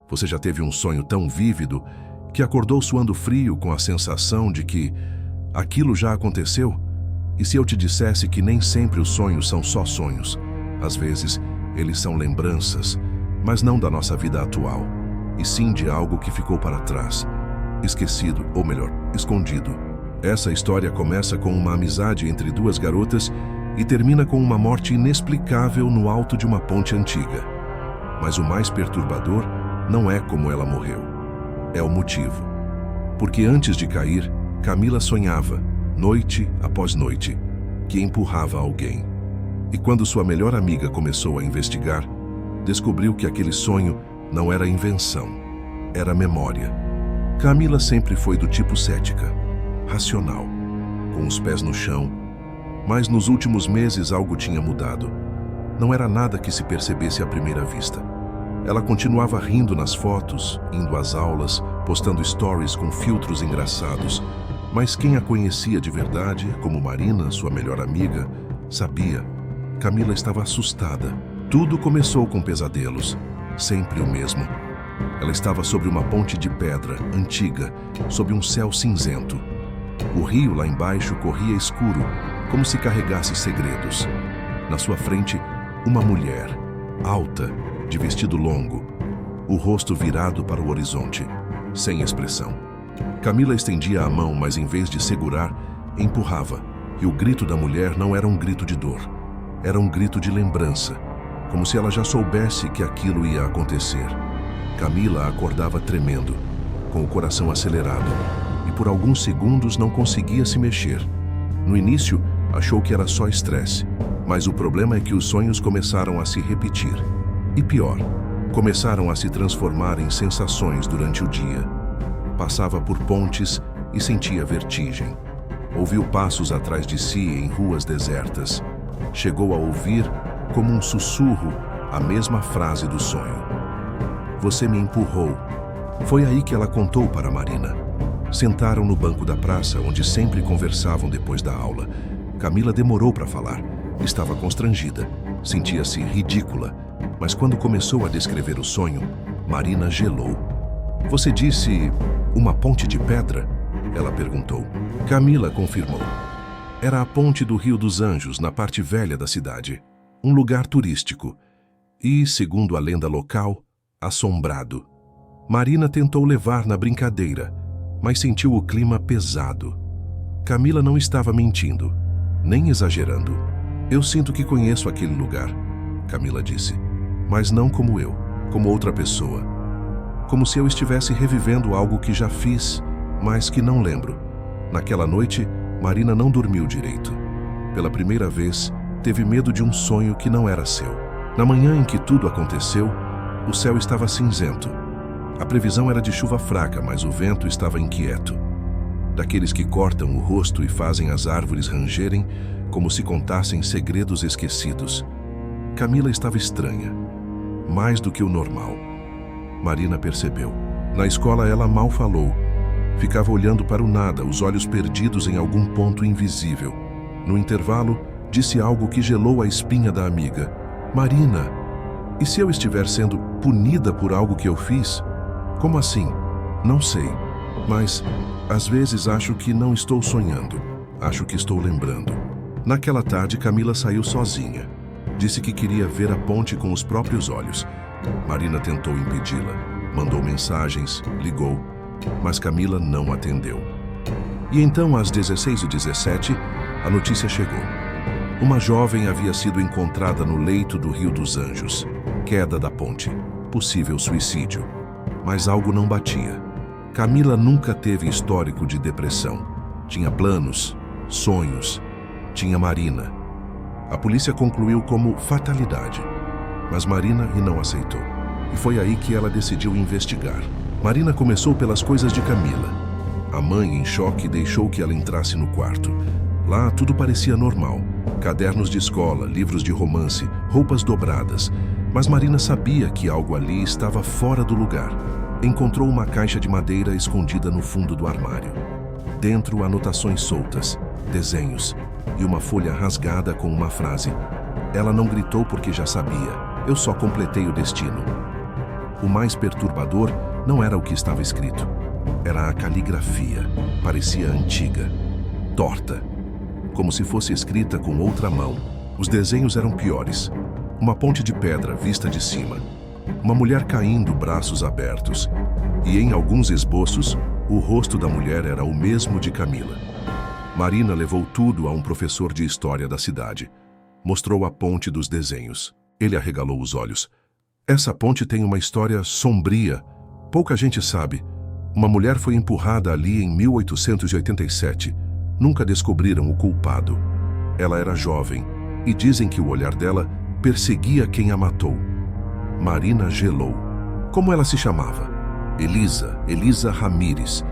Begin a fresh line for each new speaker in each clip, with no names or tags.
Você já teve um sonho tão vívido que acordou suando frio com a sensação de que aquilo já aconteceu? E se eu te dissesse que nem sempre os sonhos são só sonhos? Às vezes, eles são lembranças, mas não da nossa vida atual, e sim de algo que ficou para trás, esquecido, ou melhor, escondido. Essa história começa com uma amizade entre duas garotas e termina com uma morte inexplicável no alto de uma ponte antiga. Mas o mais perturbador não é como ela morreu, é o motivo. Porque antes de cair, Camila sonhava, noite após noite, que empurrava alguém. E quando sua melhor amiga começou a investigar, descobriu que aquele sonho não era invenção, era memória. Camila sempre foi do tipo cética, racional, com os pés no chão, mas nos últimos meses algo tinha mudado. Não era nada que se percebesse à primeira vista. Ela continuava rindo nas fotos, indo às aulas, postando stories com filtros engraçados, mas quem a conhecia de verdade, como Marina, sua melhor amiga, sabia. Camila estava assustada. Tudo começou com pesadelos, sempre o mesmo. Ela estava sobre uma ponte de pedra, antiga, sob um céu cinzento. O rio lá embaixo corria escuro, como se carregasse segredos. Na sua frente, uma mulher, alta, de vestido longo, o rosto virado para o horizonte, sem expressão. Camila estendia a mão, mas em vez de segurar, empurrava, e o grito da mulher não era um grito de dor, era um grito de lembrança, como se ela já soubesse que aquilo ia acontecer. Camila acordava tremendo, com o coração acelerado, e por alguns segundos não conseguia se mexer. No início, achou que era só estresse, mas o problema é que os sonhos começaram a se repetir. E pior, começaram a se transformar em sensações durante o dia. Passava por pontes e sentia vertigem. Ouviu passos atrás de si em ruas desertas. Chegou a ouvir, como um sussurro, a mesma frase do sonho. Você me empurrou. Foi aí que ela contou para Marina. Sentaram no banco da praça, onde sempre conversavam depois da aula. Camila demorou para falar. Estava constrangida. Sentia-se ridícula. Mas quando começou a descrever o sonho, Marina gelou. Você disse uma ponte de pedra? Ela perguntou. Camila confirmou. Era a ponte do Rio dos Anjos, na parte velha da cidade. Um lugar turístico. E, segundo a lenda local, assombrado. Marina tentou levar na brincadeira, mas sentiu o clima pesado. Camila não estava mentindo, nem exagerando. Eu sinto que conheço aquele lugar, Camila disse. Mas não como eu, como outra pessoa. Como se eu estivesse revivendo algo que já fiz, mas que não lembro. Naquela noite, Marina não dormiu direito. Pela primeira vez, teve medo de um sonho que não era seu. Na manhã em que tudo aconteceu, o céu estava cinzento. A previsão era de chuva fraca, mas o vento estava inquieto. Daqueles que cortam o rosto e fazem as árvores rangerem, como se contassem segredos esquecidos. Camila estava estranha. Mais do que o normal. Marina percebeu. Na escola ela mal falou. Ficava olhando para o nada, os olhos perdidos em algum ponto invisível. No intervalo, disse algo que gelou a espinha da amiga. Marina, e se eu estiver sendo punida por algo que eu fiz? Como assim? Não sei. Mas, às vezes acho que não estou sonhando. Acho que estou lembrando. Naquela tarde, Camila saiu sozinha. Disse que queria ver a ponte com os próprios olhos. Marina tentou impedi-la. Mandou mensagens, ligou, mas Camila não atendeu. E então, às 16h17, a notícia chegou. Uma jovem havia sido encontrada no leito do Rio dos Anjos. Queda da ponte. Possível suicídio. Mas algo não batia. Camila nunca teve histórico de depressão. Tinha planos, sonhos. Tinha Marina. A polícia concluiu como fatalidade, mas Marina não aceitou. E foi aí que ela decidiu investigar. Marina começou pelas coisas de Camila. A mãe, em choque, deixou que ela entrasse no quarto. Lá tudo parecia normal. Cadernos de escola, livros de romance, roupas dobradas. Mas Marina sabia que algo ali estava fora do lugar. Encontrou uma caixa de madeira escondida no fundo do armário. Dentro, anotações soltas, desenhos e uma folha rasgada com uma frase. Ela não gritou porque já sabia. Eu só completei o destino. O mais perturbador não era o que estava escrito. Era a caligrafia. Parecia antiga, torta, como se fosse escrita com outra mão. Os desenhos eram piores. Uma ponte de pedra vista de cima. Uma mulher caindo, braços abertos. E em alguns esboços, o rosto da mulher era o mesmo de Camila. Marina levou tudo a um professor de história da cidade. Mostrou a ponte dos desenhos. Ele arregalou os olhos. Essa ponte tem uma história sombria. Pouca gente sabe. Uma mulher foi empurrada ali em 1887. Nunca descobriram o culpado. Ela era jovem e dizem que o olhar dela perseguia quem a matou. Marina gelou. Como ela se chamava? Elisa Ramírez.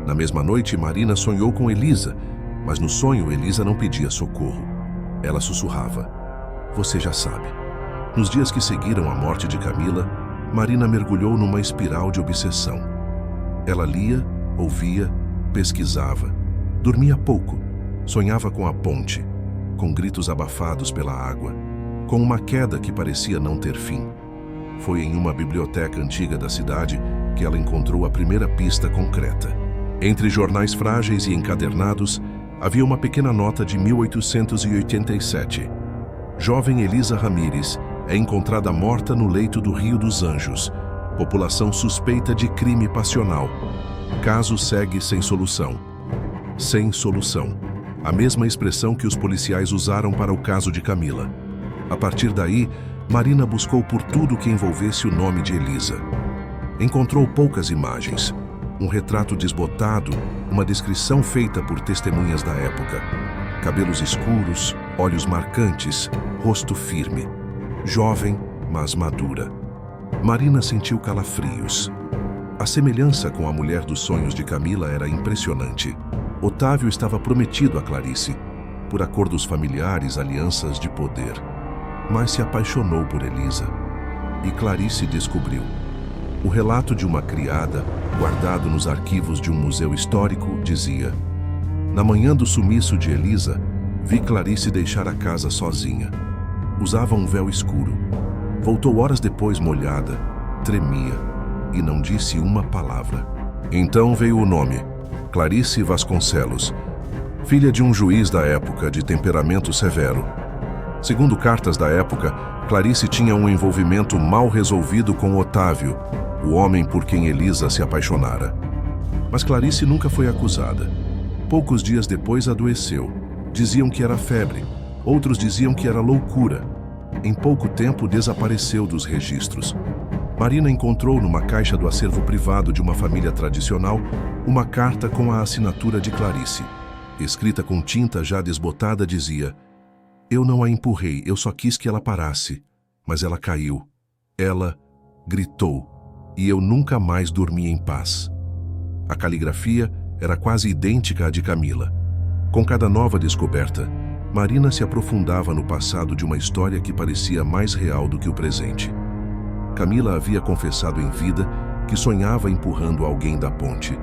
Na mesma noite, Marina sonhou com Elisa, mas no sonho Elisa não pedia socorro. Ela sussurrava: "Você já sabe." Nos dias que seguiram a morte de Camila, Marina mergulhou numa espiral de obsessão. Ela lia, ouvia, pesquisava. Dormia pouco. Sonhava com a ponte, com gritos abafados pela água, com uma queda que parecia não ter fim. Foi em uma biblioteca antiga da cidade que ela encontrou a primeira pista concreta. Entre jornais frágeis e encadernados, havia uma pequena nota de 1887. Jovem Elisa Ramírez é encontrada morta no leito do Rio dos Anjos. População suspeita de crime passional. Caso segue sem solução. Sem solução. A mesma expressão que os policiais usaram para o caso de Camila. A partir daí, Marina buscou por tudo que envolvesse o nome de Elisa. Encontrou poucas imagens. Um retrato desbotado, uma descrição feita por testemunhas da época. Cabelos escuros, olhos marcantes, rosto firme. Jovem, mas madura. Marina sentiu calafrios. A semelhança com a mulher dos sonhos de Camila era impressionante. Otávio estava prometido a Clarice, por acordos familiares, alianças de poder. Mas se apaixonou por Elisa. E Clarice descobriu. O relato de uma criada, guardado nos arquivos de um museu histórico, dizia: "Na manhã do sumiço de Elisa, vi Clarice deixar a casa sozinha. Usava um véu escuro. Voltou horas depois molhada, tremia e não disse uma palavra." Então veio o nome: Clarice Vasconcelos, filha de um juiz da época de temperamento severo. Segundo cartas da época, Clarice tinha um envolvimento mal resolvido com Otávio, o homem por quem Elisa se apaixonara. Mas Clarice nunca foi acusada. Poucos dias depois adoeceu. Diziam que era febre, outros diziam que era loucura. Em pouco tempo desapareceu dos registros. Marina encontrou numa caixa do acervo privado de uma família tradicional uma carta com a assinatura de Clarice. Escrita com tinta já desbotada, dizia: "Eu não a empurrei, eu só quis que ela parasse. Mas ela caiu. Ela gritou. E eu nunca mais dormi em paz." A caligrafia era quase idêntica à de Camila. Com cada nova descoberta, Marina se aprofundava no passado de uma história que parecia mais real do que o presente. Camila havia confessado em vida que sonhava empurrando alguém da ponte.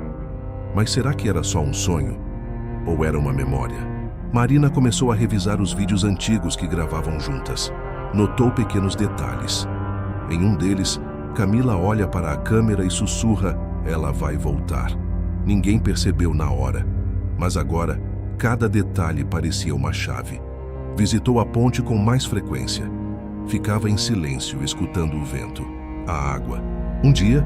Mas será que era só um sonho? Ou era uma memória? Marina começou a revisar os vídeos antigos que gravavam juntas. Notou pequenos detalhes. Em um deles, Camila olha para a câmera e sussurra: "Ela vai voltar." Ninguém percebeu na hora, mas agora cada detalhe parecia uma chave. Visitou a ponte com mais frequência. Ficava em silêncio, escutando o vento, a água. Um dia,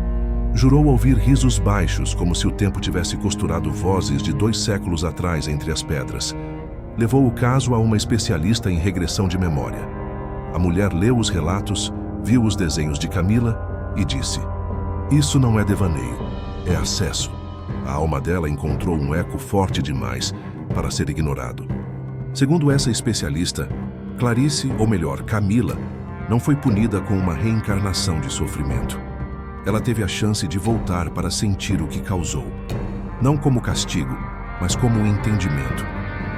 jurou ouvir risos baixos, como se o tempo tivesse costurado vozes de 2 séculos atrás entre as pedras. Levou o caso a uma especialista em regressão de memória. A mulher leu os relatos, viu os desenhos de Camila e disse: "Isso não é devaneio, é acesso." A alma dela encontrou um eco forte demais para ser ignorado. Segundo essa especialista, Clarice, ou melhor, Camila, não foi punida com uma reencarnação de sofrimento. Ela teve a chance de voltar para sentir o que causou. Não como castigo, mas como um entendimento.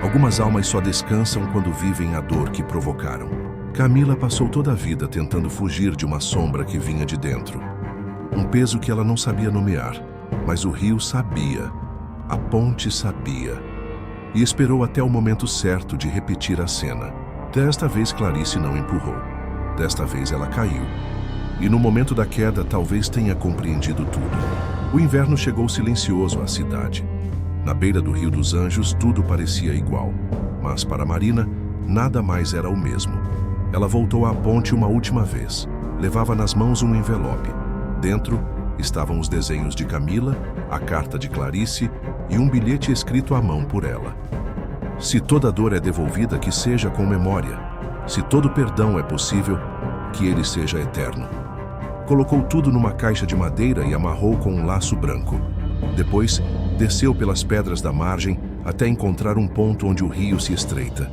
Algumas almas só descansam quando vivem a dor que provocaram. Camila passou toda a vida tentando fugir de uma sombra que vinha de dentro. Um peso que ela não sabia nomear, mas o rio sabia, a ponte sabia. E esperou até o momento certo de repetir a cena. Desta vez Clarice não empurrou. Desta vez ela caiu. e no momento da queda talvez tenha compreendido tudo. O inverno chegou silencioso à cidade. Na beira do Rio dos Anjos tudo parecia igual, mas para Marina nada mais era o mesmo. Ela voltou à ponte uma última vez. Levava nas mãos um envelope. Dentro estavam os desenhos de Camila, a carta de Clarice e um bilhete escrito à mão por ela. Se toda dor é devolvida, que seja com memória. Se todo perdão é possível, que ele seja eterno. Colocou tudo numa caixa de madeira e amarrou com um laço branco. Depois, desceu pelas pedras da margem até encontrar um ponto onde o rio se estreita.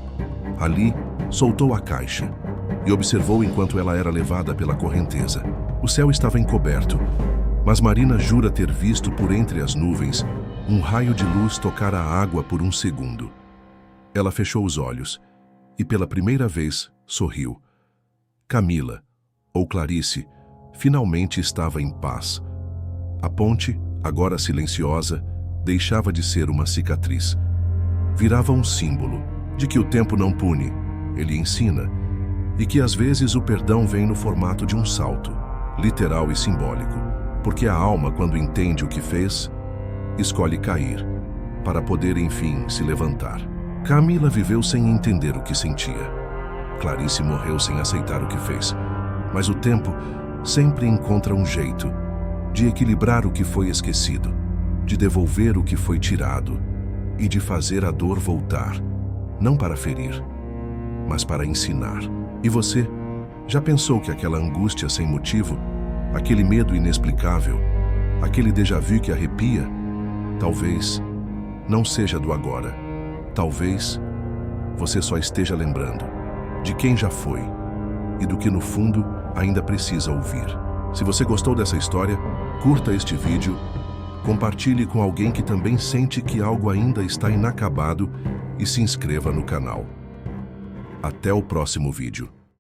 Ali, soltou a caixa e observou enquanto ela era levada pela correnteza. O céu estava encoberto, mas Marina jura ter visto por entre as nuvens um raio de luz tocar a água por um segundo. Ela fechou os olhos e, pela primeira vez, sorriu. Camila, ou Clarice, finalmente estava em paz. A ponte, agora silenciosa, deixava de ser uma cicatriz. Virava um símbolo de que o tempo não pune, ele ensina, e que às vezes o perdão vem no formato de um salto, literal e simbólico, porque a alma, quando entende o que fez, escolhe cair, para poder enfim se levantar. Camila viveu sem entender o que sentia. Clarice morreu sem aceitar o que fez, mas o tempo sempre encontra um jeito de equilibrar o que foi esquecido, de devolver o que foi tirado e de fazer a dor voltar, não para ferir, mas para ensinar. E você, já pensou que aquela angústia sem motivo, aquele medo inexplicável, aquele déjà vu que arrepia, talvez não seja do agora. Talvez você só esteja lembrando de quem já foi e do que no fundo ainda precisa ouvir. Se você gostou dessa história, curta este vídeo, compartilhe com alguém que também sente que algo ainda está inacabado e se inscreva no canal. Até o próximo vídeo.